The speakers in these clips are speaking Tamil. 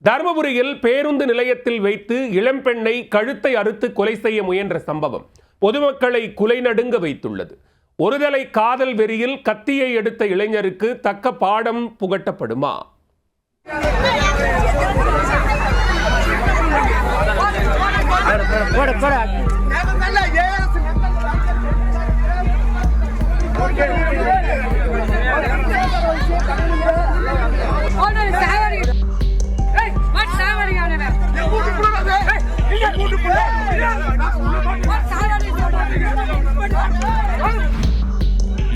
தர்மபுரியில் பேருந்து நிலையத்தில் வைத்து இளம்பெண்ணை கழுத்தை அறுத்து கொலை செய்ய முயன்ற சம்பவம் பொதுமக்களை குலைநடுங்க வைத்துள்ளது. ஒருதலை காதல் வெறியில் கத்தியை எடுத்த இளைஞருக்கு தக்க பாடம் புகட்டப்படுமா?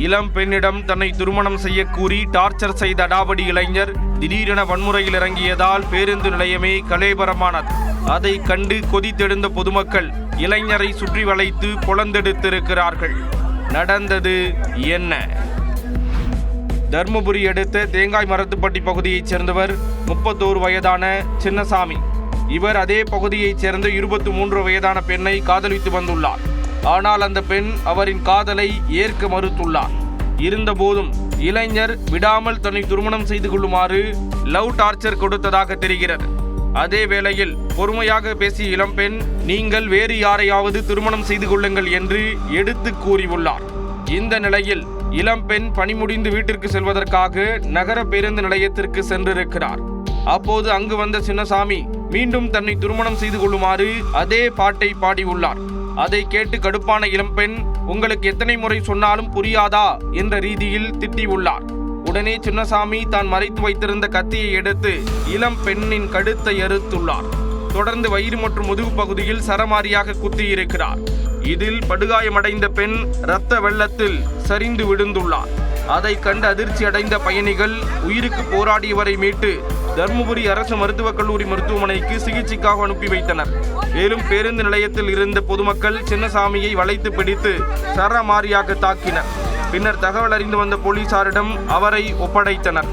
இளம் பெண்ணிடம் தன்னை திருமணம் செய்ய கூறி டார்ச்சர் செய்த அடாவடி இளைஞர் திடீரென வன்முறையில் இறங்கியதால் பேருந்து நிலையமே கலேபரமானது. அதை கண்டு கொதித்தெழுந்த பொதுமக்கள் இளைஞரை சுற்றி வளைத்து பொளந்தெடுத்திருக்கிறார்கள். நடந்தது என்ன? தர்மபுரி அடுத்த தேங்காய் மரத்துப்பட்டி பகுதியைச் சேர்ந்தவர் 31 வயதான சின்னசாமி. இவர் அதே பகுதியைச் சேர்ந்த 23 வயதான பெண்ணை காதலித்து வந்துள்ளார். ஆனால் அந்த பெண் அவரின் காதலை ஏற்க மறுத்துள்ளார். இருந்தபோதும் இளைஞர் விடாமல் தன்னை திருமணம் செய்து கொள்ளுமாறு லவ் டார்ச்சர் கொடுத்ததாக தெரிகிறது. அதே வேளையில் பொறுமையாக பேசிய இளம்பெண், நீங்கள் வேறு யாரையாவது திருமணம் செய்து கொள்ளுங்கள் என்று எடுத்து கூறியுள்ளார். இந்த நிலையில் இளம்பெண் பணி முடிந்து வீட்டிற்கு செல்வதற்காக நகர பேருந்து நிலையத்திற்கு சென்றிருக்கிறார். அப்போது அங்கு வந்த சின்னசாமி மீண்டும் தன்னை திருமணம் செய்து கொள்ளுமாறு அதே பாட்டை பாடியுள்ளார். அதை கேட்டு கடுப்பான இளம்பெண், உங்களுக்கு எத்தனை முறை சொன்னாலும் புரியாதா என்ற ரீதியில் திட்டியுள்ளார். உடனே சின்னசாமி தான் மறைத்து வைத்திருந்த கத்தியை எடுத்து இளம் பெண்ணின் கழுத்தை அறுத்துள்ளார். தொடர்ந்து வயிறு மற்றும் முதுகு பகுதியில் சரமாரியாக குத்தியிருக்கிறார். இதில் படுகாயமடைந்த பெண் இரத்த வெள்ளத்தில் சரிந்து விழுந்துள்ளார். அதை கண்டு அதிர்ச்சி அடைந்த பயணிகள் உயிருக்கு போராடியவரை மீட்டு தர்மபுரி அரசு மருத்துவக் கல்லூரி மருத்துவமனைக்கு சிகிச்சைக்காக அனுப்பி வைத்தனர். மேலும் பேருந்து நிலையத்தில் இருந்த பொதுமக்கள் சின்னசாமியை வளைத்து பிடித்து சரமாரியாக தாக்கினர். பின்னர் தகவல் அறிந்து வந்த போலீசாரிடம் அவரை ஒப்படைத்தனர்.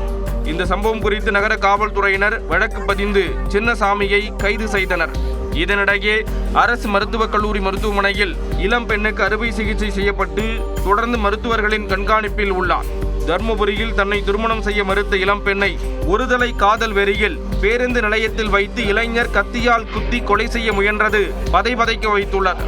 இந்த சம்பவம் குறித்து நகர காவல்துறையினர் வழக்கு பதிந்து சின்னசாமியை கைது செய்தனர். இதனிடையே அரசு மருத்துவக் கல்லூரி மருத்துவமனையில் இளம் பெண்ணுக்கு அறுவை சிகிச்சை செய்யப்பட்டு தொடர்ந்து மருத்துவர்களின் கண்காணிப்பில் உள்ளார். தர்மபுரியில் தன்னை திருமணம் செய்ய மறுத்த இளம் பெண்ணை ஒருதலை காதல் வெறியில் பேருந்து நிலையத்தில் வைத்து இளைஞர் கத்தியால் குத்தி கொலை செய்ய முயன்றது பதைபதைக்க வைத்துள்ளது.